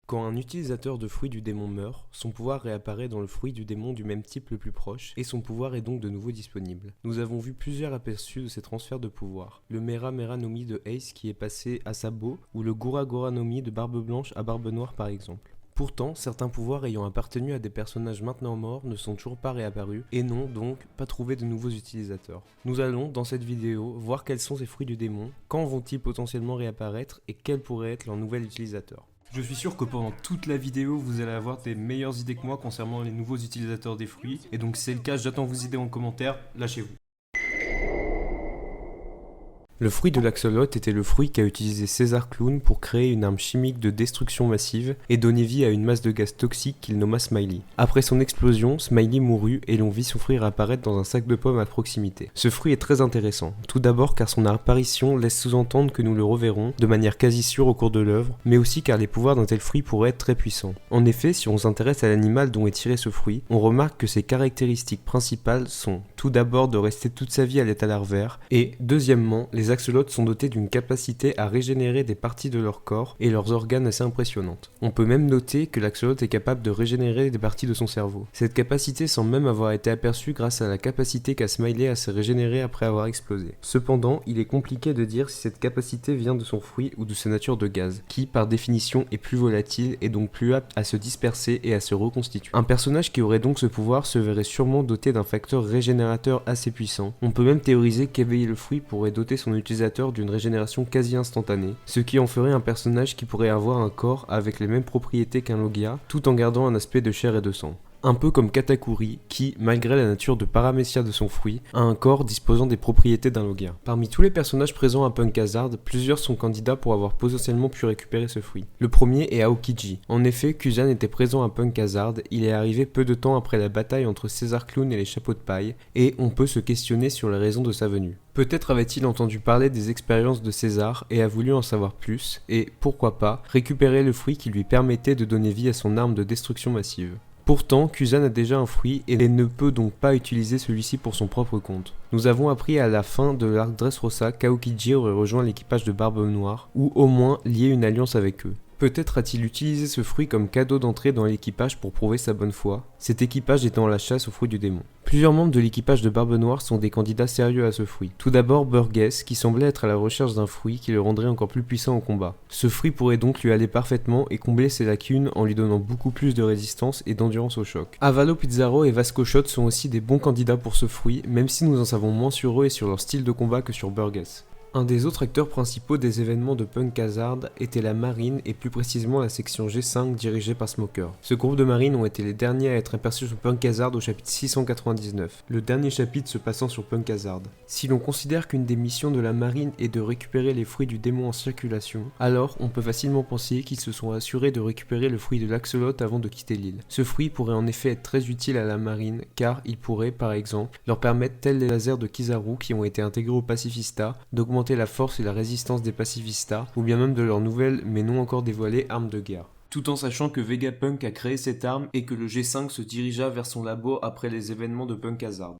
Quand un utilisateur de fruit du démon meurt, son pouvoir réapparaît dans le fruit du démon du même type le plus proche, et son pouvoir est donc de nouveau disponible. Nous avons vu plusieurs aperçus de ces transferts de pouvoir. Le Mera Mera no Mi de Ace qui est passé à Sabo, ou le Gura Gura no Mi de Barbe Blanche à Barbe Noire par exemple. Pourtant, certains pouvoirs ayant appartenu à des personnages maintenant morts ne sont toujours pas réapparus, et n'ont donc pas trouvé de nouveaux utilisateurs. Nous allons, dans cette vidéo, voir quels sont ces fruits du démon, quand vont-ils potentiellement réapparaître, et quel pourrait être leur nouvel utilisateur. Je suis sûr que pendant toute la vidéo, vous allez avoir des meilleures idées que moi concernant les nouveaux utilisateurs des fruits. Et donc si c'est le cas, j'attends vos idées en commentaire, lâchez-vous. Le fruit de l'axolot était le fruit qu'a utilisé César Clown pour créer une arme chimique de destruction massive et donner vie à une masse de gaz toxique qu'il nomma Smiley. Après son explosion, Smiley mourut et l'on vit son fruit réapparaître dans un sac de pommes à proximité. Ce fruit est très intéressant, tout d'abord car son apparition laisse sous-entendre que nous le reverrons de manière quasi sûre au cours de l'œuvre, mais aussi car les pouvoirs d'un tel fruit pourraient être très puissants. En effet, si on s'intéresse à l'animal dont est tiré ce fruit, on remarque que ses caractéristiques principales sont tout d'abord de rester toute sa vie à l'état larvaire et deuxièmement, les axolots sont dotés d'une capacité à régénérer des parties de leur corps et leurs organes assez impressionnantes. On peut même noter que l'axolot est capable de régénérer des parties de son cerveau. Cette capacité semble même avoir été aperçue grâce à la capacité qu'a Smiley à se régénérer après avoir explosé. Cependant, il est compliqué de dire si cette capacité vient de son fruit ou de sa nature de gaz, qui par définition est plus volatile et donc plus apte à se disperser et à se reconstituer. Un personnage qui aurait donc ce pouvoir se verrait sûrement doté d'un facteur régénérateur assez puissant. On peut même théoriser qu'éveiller le fruit pourrait doter son utilisateur d'une régénération quasi instantanée, ce qui en ferait un personnage qui pourrait avoir un corps avec les mêmes propriétés qu'un Logia, tout en gardant un aspect de chair et de sang. Un peu comme Katakuri, qui, malgré la nature de paramécia de son fruit, a un corps disposant des propriétés d'un Logia. Parmi tous les personnages présents à Punk Hazard, plusieurs sont candidats pour avoir potentiellement pu récupérer ce fruit. Le premier est Aokiji. En effet, Kuzan était présent à Punk Hazard, il est arrivé peu de temps après la bataille entre César Clown et les chapeaux de paille, et on peut se questionner sur les raisons de sa venue. Peut-être avait-il entendu parler des expériences de César et a voulu en savoir plus, et, pourquoi pas, récupérer le fruit qui lui permettait de donner vie à son arme de destruction massive. Pourtant, Kuzan a déjà un fruit et ne peut donc pas utiliser celui-ci pour son propre compte. Nous avons appris à la fin de l'arc Dressrosa qu'Aokiji aurait rejoint l'équipage de Barbe Noire, ou au moins lié une alliance avec eux. Peut-être a-t-il utilisé ce fruit comme cadeau d'entrée dans l'équipage pour prouver sa bonne foi, cet équipage étant à la chasse au fruit du démon. Plusieurs membres de l'équipage de Barbe Noire sont des candidats sérieux à ce fruit. Tout d'abord Burgess, qui semblait être à la recherche d'un fruit qui le rendrait encore plus puissant au combat. Ce fruit pourrait donc lui aller parfaitement et combler ses lacunes en lui donnant beaucoup plus de résistance et d'endurance au choc. Avalo Pizarro et Vasco Shot sont aussi des bons candidats pour ce fruit, même si nous en savons moins sur eux et sur leur style de combat que sur Burgess. Un des autres acteurs principaux des événements de Punk Hazard était la marine et plus précisément la section G5 dirigée par Smoker. Ce groupe de marines ont été les derniers à être aperçus sur Punk Hazard au chapitre 699, le dernier chapitre se passant sur Punk Hazard. Si l'on considère qu'une des missions de la marine est de récupérer les fruits du démon en circulation, alors on peut facilement penser qu'ils se sont assurés de récupérer le fruit de l'axolot avant de quitter l'île. Ce fruit pourrait en effet être très utile à la marine car il pourrait par exemple leur permettre, tels les lasers de Kizaru qui ont été intégrés au Pacifista, d'augmenter la force et la résistance des pacifistas, ou bien même de leur nouvelle mais non encore dévoilée arme de guerre. Tout en sachant que Vegapunk a créé cette arme et que le G5 se dirigea vers son labo après les événements de Punk Hazard.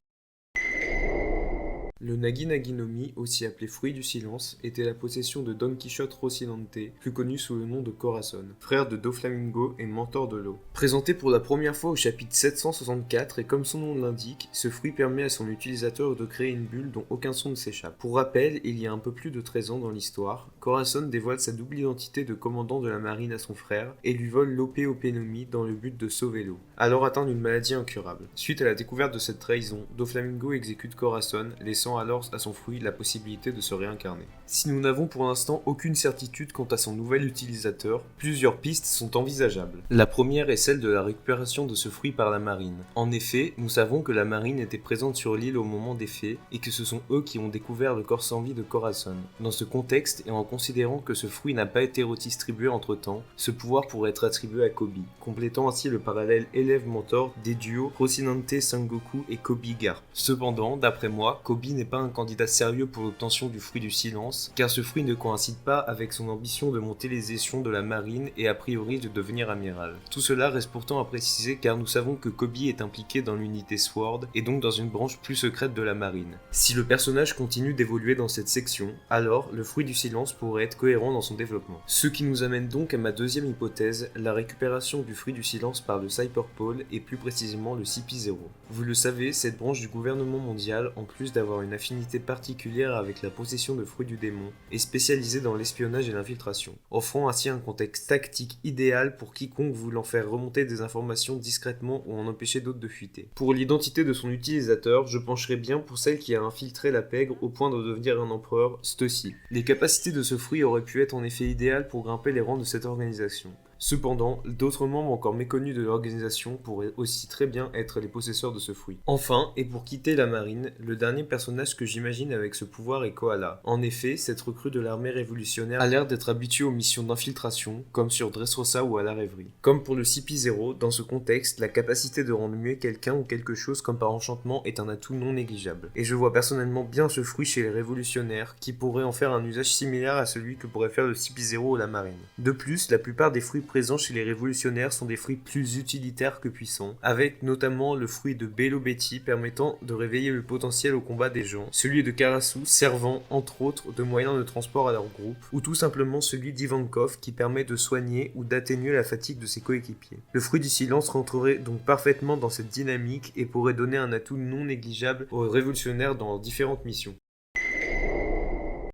Le Nagi Nagi no Mi, aussi appelé fruit du silence, était la possession de Don Quichotte Rocinante, plus connu sous le nom de Corazon, frère de Doflamingo et mentor de l'eau. Présenté pour la première fois au chapitre 764 et comme son nom l'indique, ce fruit permet à son utilisateur de créer une bulle dont aucun son ne s'échappe. Pour rappel, il y a un peu plus de 13 ans dans l'histoire, Corazon dévoile sa double identité de commandant de la marine à son frère et lui vole l'OP no Mi dans le but de sauver l'eau, alors atteint d'une maladie incurable. Suite à la découverte de cette trahison, Doflamingo exécute Corazon, laissant alors à son fruit la possibilité de se réincarner. Si nous n'avons pour l'instant aucune certitude quant à son nouvel utilisateur, plusieurs pistes sont envisageables. La première est celle de la récupération de ce fruit par la marine. En effet, nous savons que la marine était présente sur l'île au moment des faits et que ce sont eux qui ont découvert le corps sans vie de Corazon. Dans ce contexte et en considérant que ce fruit n'a pas été redistribué entre temps, ce pouvoir pourrait être attribué à Koby, complétant ainsi le parallèle élève-mentor des duos Rocinante Sengoku et Koby Garp. Cependant, d'après moi, Koby n'est pas un candidat sérieux pour l'obtention du fruit du silence, car ce fruit ne coïncide pas avec son ambition de monter les échelons de la marine et a priori de devenir amiral. Tout cela reste pourtant à préciser car nous savons que Kobe est impliqué dans l'unité SWORD et donc dans une branche plus secrète de la marine. Si le personnage continue d'évoluer dans cette section, alors le fruit du silence pourrait être cohérent dans son développement. Ce qui nous amène donc à ma deuxième hypothèse, la récupération du fruit du silence par le Cyberpole et plus précisément le CP0. Vous le savez, cette branche du gouvernement mondial, en plus d'avoir une affinité particulière avec la possession de fruits du démon, est spécialisée dans l'espionnage et l'infiltration, offrant ainsi un contexte tactique idéal pour quiconque voulant faire remonter des informations discrètement ou en empêcher d'autres de fuiter. Pour l'identité de son utilisateur, je pencherai bien pour celle qui a infiltré la pègre au point de devenir un empereur, Stussy. Les capacités de ce fruit auraient pu être en effet idéales pour grimper les rangs de cette organisation. Cependant, d'autres membres encore méconnus de l'organisation pourraient aussi très bien être les possesseurs de ce fruit. Enfin, et pour quitter la marine, le dernier personnage que j'imagine avec ce pouvoir est Koala. En effet, cette recrue de l'armée révolutionnaire a l'air d'être habituée aux missions d'infiltration, comme sur Dressrosa ou à la rêverie. Comme pour le CP0, dans ce contexte, la capacité de rendre muet quelqu'un ou quelque chose comme par enchantement est un atout non négligeable. Et je vois personnellement bien ce fruit chez les révolutionnaires, qui pourraient en faire un usage similaire à celui que pourrait faire le CP0 ou la marine. De plus, la plupart des fruits présents chez les révolutionnaires sont des fruits plus utilitaires que puissants, avec notamment le fruit de Belo Betty permettant de réveiller le potentiel au combat des gens, celui de Karasu servant entre autres de moyen de transport à leur groupe, ou tout simplement celui d'Ivankov qui permet de soigner ou d'atténuer la fatigue de ses coéquipiers. Le fruit du silence rentrerait donc parfaitement dans cette dynamique et pourrait donner un atout non négligeable aux révolutionnaires dans leurs différentes missions.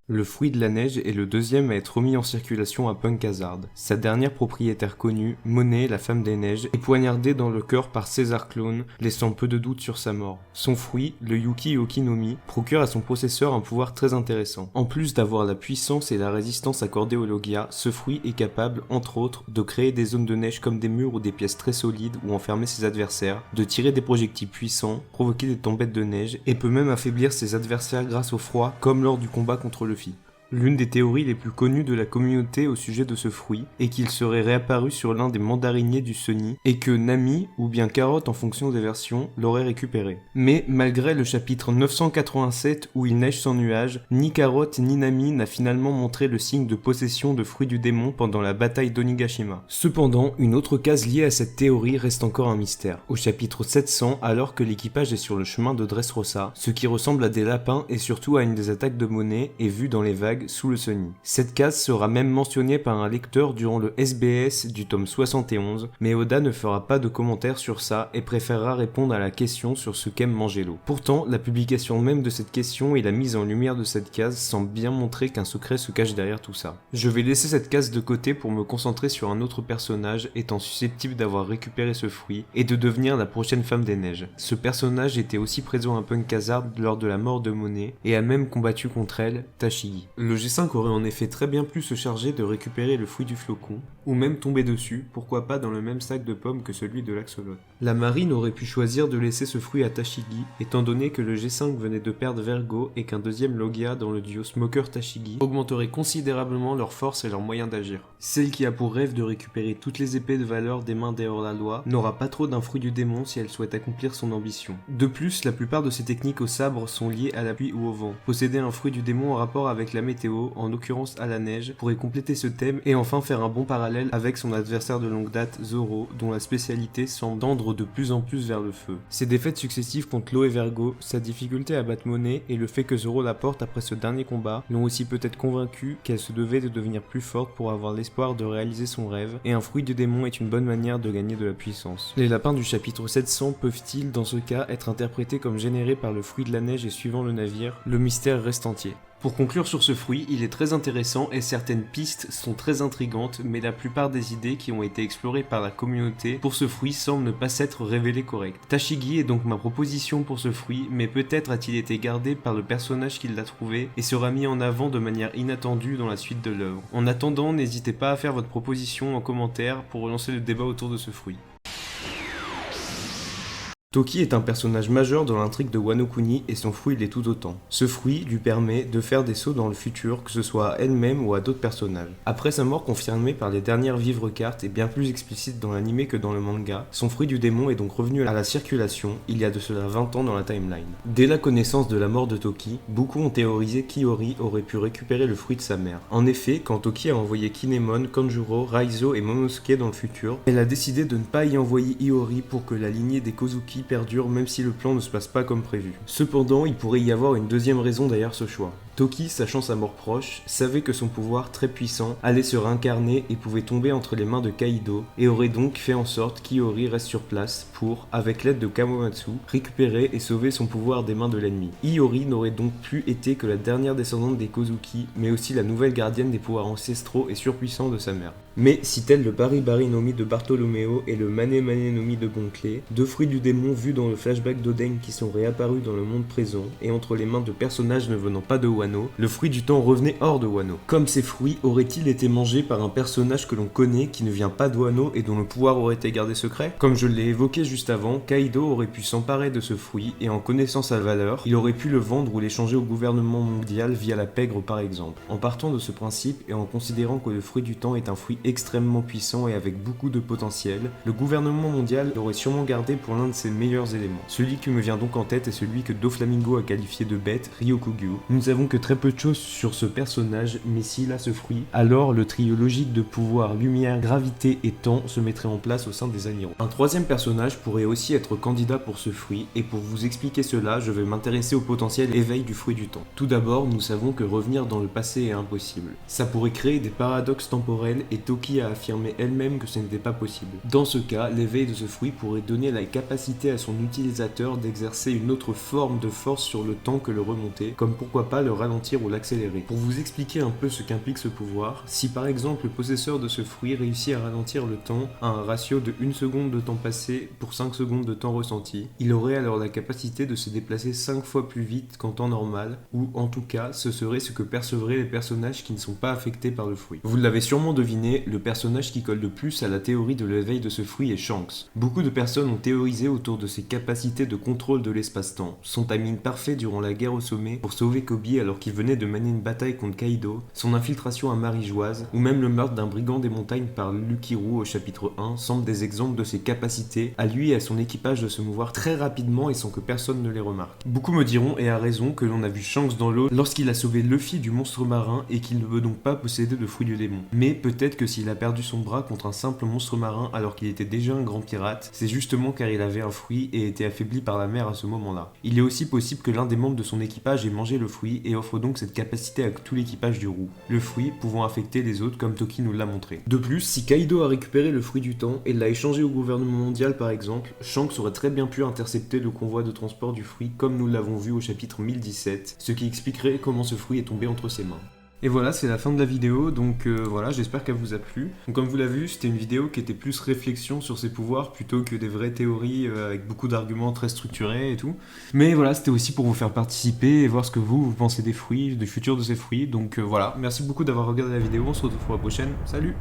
Le fruit de la neige est le deuxième à être remis en circulation à Punk Hazard. Sa dernière propriétaire connue, Monet, la femme des neiges, est poignardée dans le cœur par César Clone, laissant peu de doute sur sa mort. Son fruit, le Yuki Okinomi, procure à son possesseur un pouvoir très intéressant. En plus d'avoir la puissance et la résistance accordées aux Logia, ce fruit est capable, entre autres, de créer des zones de neige comme des murs ou des pièces très solides où enfermer ses adversaires, de tirer des projectiles puissants, provoquer des tempêtes de neige, et peut même affaiblir ses adversaires grâce au froid, comme lors du combat contre Luffy. L'une des théories les plus connues de la communauté au sujet de ce fruit est qu'il serait réapparu sur l'un des mandariniers du Sunny et que Nami, ou bien Carotte en fonction des versions, l'aurait récupéré. Mais malgré le chapitre 987 où il neige sans nuage, ni Carotte ni Nami n'a finalement montré le signe de possession de fruits du démon pendant la bataille d'Onigashima. Cependant, une autre case liée à cette théorie reste encore un mystère. Au chapitre 700, alors que l'équipage est sur le chemin de Dressrosa, ce qui ressemble à des lapins et surtout à une des attaques de Monet est vu dans les vagues sous le Sunny. Cette case sera même mentionnée par un lecteur durant le SBS du tome 71, mais Oda ne fera pas de commentaires sur ça et préférera répondre à la question sur ce qu'aime Mangelo. Pourtant, la publication même de cette question et la mise en lumière de cette case semblent bien montrer qu'un secret se cache derrière tout ça. Je vais laisser cette case de côté pour me concentrer sur un autre personnage étant susceptible d'avoir récupéré ce fruit et de devenir la prochaine femme des neiges. Ce personnage était aussi présent à Punk Hazard lors de la mort de Monet et a même combattu contre elle, Tashigi. Le G5 aurait en effet très bien pu se charger de récupérer le fruit du flocon, ou même tomber dessus, pourquoi pas dans le même sac de pommes que celui de l'axolot. La marine aurait pu choisir de laisser ce fruit à Tashigi, étant donné que le G5 venait de perdre Vergo et qu'un deuxième Logia dans le duo Smoker-Tashigi augmenterait considérablement leur force et leurs moyens d'agir. Celle qui a pour rêve de récupérer toutes les épées de valeur des mains des hors-la-loi n'aura pas trop d'un fruit du démon si elle souhaite accomplir son ambition. De plus, la plupart de ces techniques au sabre sont liées à la pluie ou au vent. Posséder un fruit du démon en rapport avec la météo, en l'occurrence à la neige, pourrait compléter ce thème et enfin faire un bon parallèle avec son adversaire de longue date, Zoro, dont la spécialité semble tendre de plus en plus vers le feu. Ses défaites successives contre Lo et Vergo, sa difficulté à battre Monet et le fait que Zoro la porte après ce dernier combat l'ont aussi peut-être convaincu qu'elle se devait de devenir plus forte pour avoir l'espoir de réaliser son rêve, et un fruit du démon est une bonne manière de gagner de la puissance. Les lapins du chapitre 700 peuvent-ils, dans ce cas, être interprétés comme générés par le fruit de la neige et suivant le navire? Le mystère reste entier. Pour conclure sur ce fruit, il est très intéressant et certaines pistes sont très intrigantes, mais la plupart des idées qui ont été explorées par la communauté pour ce fruit semblent ne pas s'être révélées correctes. Tashigi est donc ma proposition pour ce fruit, mais peut-être a-t-il été gardé par le personnage qui l'a trouvé et sera mis en avant de manière inattendue dans la suite de l'œuvre. En attendant, n'hésitez pas à faire votre proposition en commentaire pour relancer le débat autour de ce fruit. Toki est un personnage majeur dans l'intrigue de Wano Kuni et son fruit l'est tout autant. Ce fruit lui permet de faire des sauts dans le futur, que ce soit à elle-même ou à d'autres personnages. Après sa mort confirmée par les dernières vivres cartes et bien plus explicite dans l'anime que dans le manga, son fruit du démon est donc revenu à la circulation il y a de cela 20 ans dans la timeline. Dès la connaissance de la mort de Toki, beaucoup ont théorisé qu'Iori aurait pu récupérer le fruit de sa mère. En effet, quand Toki a envoyé Kinemon, Kanjuro, Raizo et Momosuke dans le futur, elle a décidé de ne pas y envoyer Iori pour que la lignée des Kozuki perdure même si le plan ne se passe pas comme prévu. Cependant, il pourrait y avoir une deuxième raison derrière ce choix. Toki, sachant sa mort proche, savait que son pouvoir très puissant allait se réincarner et pouvait tomber entre les mains de Kaido, et aurait donc fait en sorte qu'Iori reste sur place pour, avec l'aide de Kawamatsu, récupérer et sauver son pouvoir des mains de l'ennemi. Iori n'aurait donc plus été que la dernière descendante des Kozuki, mais aussi la nouvelle gardienne des pouvoirs ancestraux et surpuissants de sa mère. Mais si tel le Bari Bari no Mi de Bartolomeo et le Mane Mane no Mi de Goncle, deux fruits du démon vus dans le flashback d'Oden qui sont réapparus dans le monde présent et entre les mains de personnages ne venant pas de Wano, le fruit du temps revenait hors de Wano. Comme ces fruits auraient-ils été mangés par un personnage que l'on connaît qui ne vient pas de Wano et dont le pouvoir aurait été gardé secret? Comme je l'ai évoqué juste avant, Kaido aurait pu s'emparer de ce fruit et en connaissant sa valeur, il aurait pu le vendre ou l'échanger au gouvernement mondial via la pègre par exemple. En partant de ce principe et en considérant que le fruit du temps est un fruit extrêmement puissant et avec beaucoup de potentiel, le gouvernement mondial l'aurait sûrement gardé pour l'un de ses meilleurs éléments. Celui qui me vient donc en tête est celui que Doflamingo a qualifié de bête, Ryokugyu. Nous ne savons que très peu de choses sur ce personnage, mais s'il a ce fruit, alors le trio logique de pouvoir, lumière, gravité et temps se mettrait en place au sein des Aniros. Un troisième personnage pourrait aussi être candidat pour ce fruit, et pour vous expliquer cela, je vais m'intéresser au potentiel éveil du fruit du temps. Tout d'abord, nous savons que revenir dans le passé est impossible. Ça pourrait créer des paradoxes temporels et Toki a affirmé elle-même que ce n'était pas possible. Dans ce cas, l'éveil de ce fruit pourrait donner la capacité à son utilisateur d'exercer une autre forme de force sur le temps que le remonter, comme pourquoi pas le ralentir ou l'accélérer. Pour vous expliquer un peu ce qu'implique ce pouvoir, si par exemple le possesseur de ce fruit réussit à ralentir le temps à un ratio de 1 seconde de temps passé pour 5 secondes de temps ressenti, il aurait alors la capacité de se déplacer 5 fois plus vite qu'en temps normal, ou en tout cas ce serait ce que percevraient les personnages qui ne sont pas affectés par le fruit. Vous l'avez sûrement deviné, le personnage qui colle le plus à la théorie de l'éveil de ce fruit est Shanks. Beaucoup de personnes ont théorisé autour de ses capacités de contrôle de l'espace-temps, son timing parfait durant la guerre au sommet pour sauver Kobe alors qu'il venait de mener une bataille contre Kaido, son infiltration à Marijoise, ou même le meurtre d'un brigand des montagnes par Lukiru au chapitre 1 semblent des exemples de ses capacités à lui et à son équipage de se mouvoir très rapidement et sans que personne ne les remarque. Beaucoup me diront, et à raison, que l'on a vu Shanks dans l'eau lorsqu'il a sauvé Luffy du monstre marin et qu'il ne veut donc pas posséder de fruit du démon. Mais peut-être que s'il a perdu son bras contre un simple monstre marin alors qu'il était déjà un grand pirate, c'est justement car il avait un fruit et était affaibli par la mer à ce moment-là. Il est aussi possible que l'un des membres de son équipage ait mangé le fruit et offre donc cette capacité à tout l'équipage du roux, le fruit pouvant affecter les autres comme Toki nous l'a montré. De plus, si Kaido a récupéré le fruit du temps et l'a échangé au gouvernement mondial par exemple, Shanks aurait très bien pu intercepter le convoi de transport du fruit comme nous l'avons vu au chapitre 1017, ce qui expliquerait comment ce fruit est tombé entre ses mains. Et voilà, c'est la fin de la vidéo, donc voilà, j'espère qu'elle vous a plu. Donc comme vous l'avez vu, c'était une vidéo qui était plus réflexion sur ses pouvoirs plutôt que des vraies théories avec beaucoup d'arguments très structurés et tout. Mais voilà, c'était aussi pour vous faire participer et voir ce que vous pensez des fruits, du futur de ces fruits. Donc voilà, merci beaucoup d'avoir regardé la vidéo, on se retrouve pour la prochaine, salut!